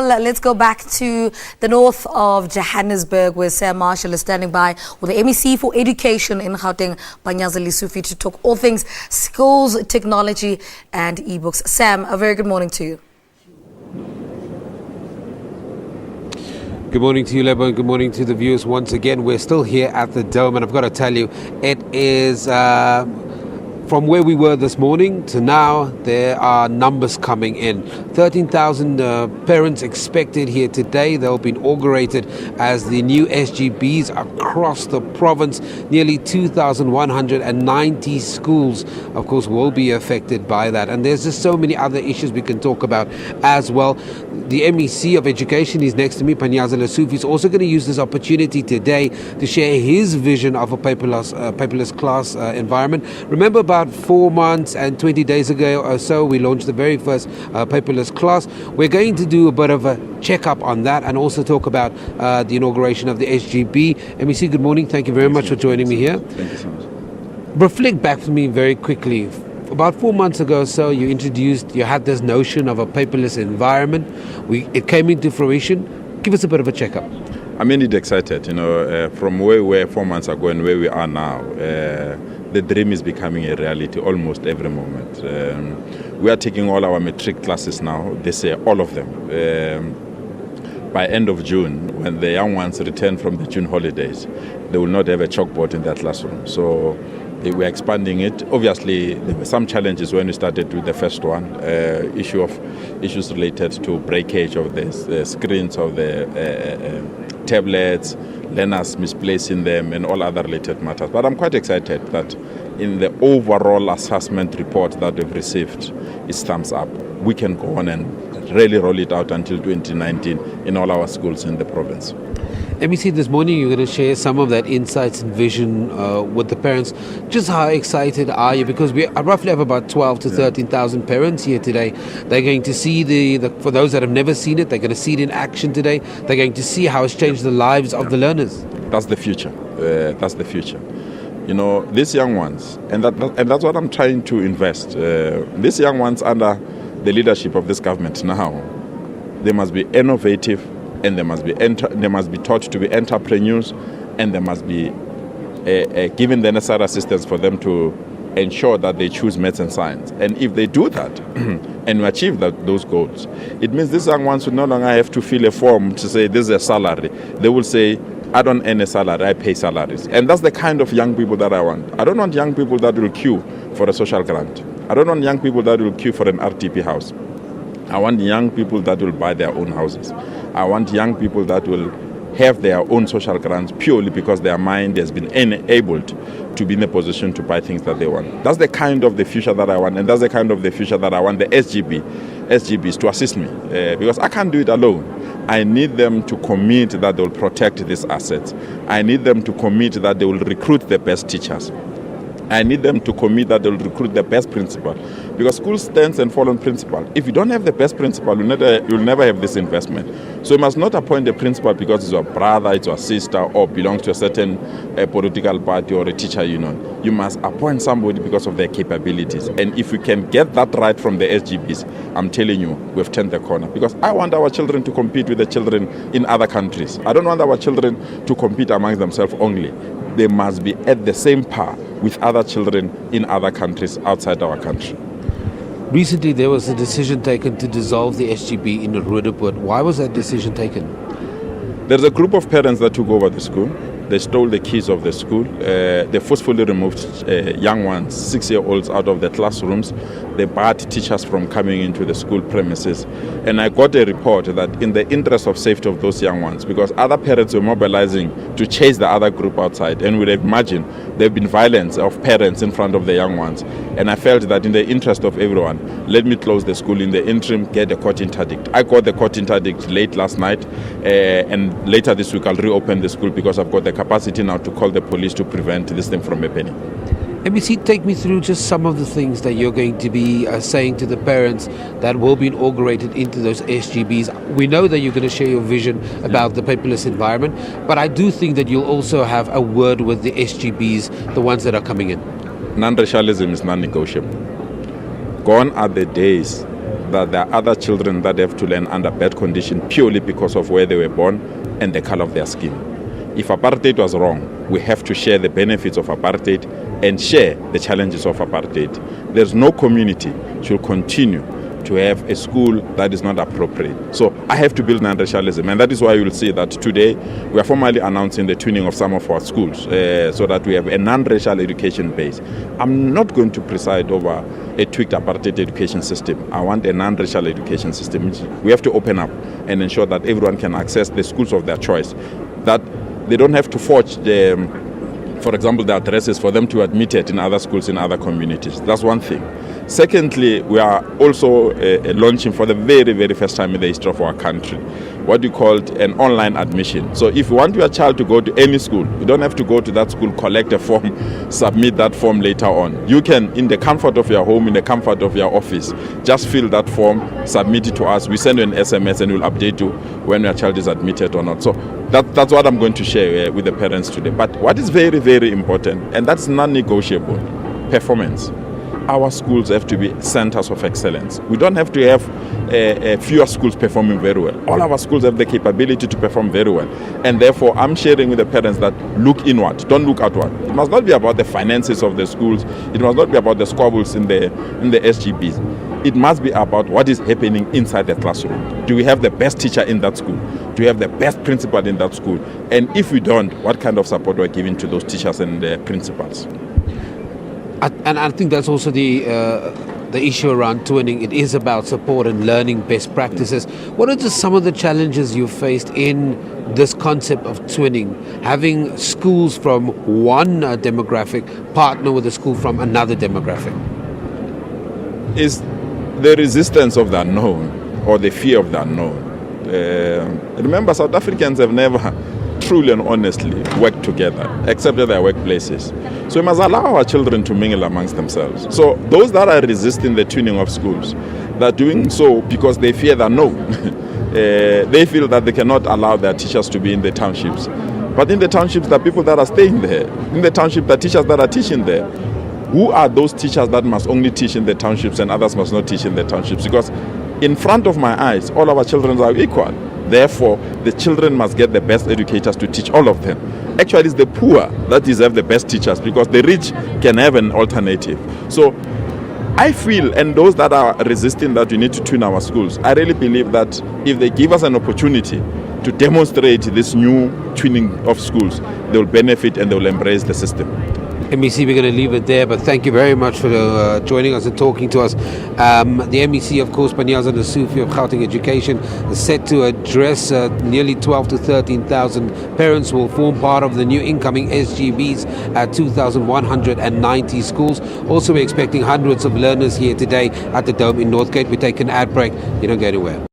Let's go back to the north of Johannesburg, where Sam Marshall is standing by with the MEC for Education in Gauteng, Panyaza Lesufi, to talk all things schools, technology and e-books. Sam, a very good morning to you. Good morning to you, Lebo, and good morning to the viewers once again. We're still here at the Dome, and I've got to tell you, it is from where we were this morning to now, there are numbers coming in. 13,000 parents expected here today. They'll be inaugurated as the new SGBs across the province. Nearly 2,190 schools, of course, will be affected by that. And there's just so many other issues we can talk about as well. The MEC of Education is next to me, Panyaza Lesufi, is also going to use this opportunity today to share his vision of a paperless class environment. Remember, about 4 months and 20 days ago or so, we launched the very first paperless class. We're going to do a bit of a check-up on that and also talk about the inauguration of the SGB. MEC, good morning. Thank you very much for joining me here. Thank you so much. Reflect back to me very quickly. About 4 months ago or so, you had this notion of a paperless environment. It came into fruition. Give us a bit of a check-up. I'm indeed excited, from where we were 4 months ago and where we are now. The dream is becoming a reality almost every moment. We are taking all our matric classes now, this year, all of them. By end of June, when the young ones return from the June holidays, they will not have a chalkboard in their classroom. So we're expanding it. Obviously, there were some challenges when we started with the first one, issues related to breakage of the screens of the tablets, learners misplacing them, and all other related matters. But I'm quite excited that in the overall assessment report that we've received, it's thumbs up. We can go on and really roll it out until 2019 in all our schools in the province. MEC, this morning you're going to share some of that insights and vision with the parents. Just how excited are you? Because we roughly have about 12 to 13,000 parents here today. They're going to see for those that have never seen it, they're going to see it in action today. They're going to see how it's changed the lives of the learners. That's the future. That's the future. These young ones, and that's what I'm trying to invest. These young ones under the leadership of this government now, they must be innovative, and they must be taught to be entrepreneurs, and they must be given the necessary assistance for them to ensure that they choose maths and science. And if they do that and achieve those goals, it means these young ones will no longer have to fill a form to say this is a salary. They will say, I don't earn a salary, I pay salaries. And that's the kind of young people that I want. I don't want young people that will queue for a social grant. I don't want young people that will queue for an RTP house. I want young people that will buy their own houses. I want young people that will have their own social grants purely because their mind has been enabled to be in a position to buy things that they want. That's the kind of the future that I want, and that's the kind of the future that I want the SGBs to assist me, because I can't do it alone. I need them to commit that they will protect these assets. I need them to commit that they will recruit the best teachers. I need them to commit that they'll recruit the best principal, because school stands and fall on principal. If you don't have the best principal, you'll never have this investment. So you must not appoint a principal because it's your brother, it's your sister, or belongs to a certain political party or a teacher union. You must appoint somebody because of their capabilities. And if we can get that right from the SGBs, I'm telling you, we've turned the corner. Because I want our children to compete with the children in other countries. I don't want our children to compete amongst themselves only. They must be at the same par with other children in other countries outside our country. Recently, there was a decision taken to dissolve the SGB in Roodepoort. Why was that decision taken? There's a group of parents that took over the school. They stole the keys of the school. They forcefully removed young ones, 6-year-olds, out of the classrooms. They barred teachers from coming into the school premises. And I got a report that in the interest of safety of those young ones, because other parents were mobilizing to chase the other group outside, and we'd imagine there have been violence of parents in front of the young ones. And I felt that in the interest of everyone, let me close the school in the interim, get a court interdict. I got the court interdict late last night, and later this week I'll reopen the school because I've got the capacity now to call the police to prevent this thing from happening. MEC, take me through just some of the things that you're going to be saying to the parents that will be inaugurated into those SGBs. We know that you're going to share your vision about the paperless environment, but I do think that you'll also have a word with the SGBs, the ones that are coming in. Non-racialism is non-negotiable. Gone are the days that there are other children that have to learn under bad conditions purely because of where they were born and the color of their skin. If apartheid was wrong, we have to share the benefits of apartheid and share the challenges of apartheid. There's no community should continue to have a school that is not appropriate. So I have to build non-racialism, and that is why you will see that today we are formally announcing the tuning of some of our schools so that we have a non-racial education base. I'm not going to preside over a tweaked apartheid education system. I want a non-racial education system. We have to open up and ensure that everyone can access the schools of their choice, that they don't have to forge for example, the addresses for them to admit it in other schools in other communities. That's one thing. Secondly, we are also launching for the very, very first time in the history of our country what we call an online admission. So if you want your child to go to any school, you don't have to go to that school, collect a form, submit that form later on. You can, in the comfort of your home, in the comfort of your office, just fill that form, submit it to us. We send you an SMS and we'll update you when your child is admitted or not. So that's what I'm going to share with the parents today. But what is very, very important, and that's non-negotiable, performance. Our schools have to be centers of excellence. We don't have to have fewer schools performing very well. All our schools have the capability to perform very well. And therefore, I'm sharing with the parents that look inward, don't look outward. It must not be about the finances of the schools. It must not be about the squabbles in the SGBs. It must be about what is happening inside the classroom. Do we have the best teacher in that school? Do we have the best principal in that school? And if we don't, what kind of support we're giving to those teachers and principals? And I think that's also the issue around twinning. It is about support and learning best practices. What are just some of the challenges you've faced in this concept of twinning? Having schools from one demographic partner with a school from another demographic? Is the resistance of the unknown or the fear of the unknown. Remember, South Africans have never truly and honestly work together, except at their workplaces. So we must allow our children to mingle amongst themselves. So those that are resisting the tuning of schools, they're doing so because they fear the unknown. They feel that they cannot allow their teachers to be in the townships. But in the townships, there are people that are staying there. In the township, there are teachers that are teaching there. Who are those teachers that must only teach in the townships and others must not teach in the townships? Because in front of my eyes, all our children are equal. Therefore, the children must get the best educators to teach all of them. Actually, it's the poor that deserve the best teachers because the rich can have an alternative. So I feel, and those that are resisting that we need to tune our schools, I really believe that if they give us an opportunity to demonstrate this new tuning of schools, they will benefit and they will embrace the system. MEC, we're going to leave it there, but thank you very much for joining us and talking to us. The MEC, of course, Panyaza Lesufi of Gauteng Education, is set to address nearly 12 to 13,000 parents who will form part of the new incoming SGBs at 2,190 schools. Also, we're expecting hundreds of learners here today at the Dome in Northgate. We take an ad break. You don't go anywhere.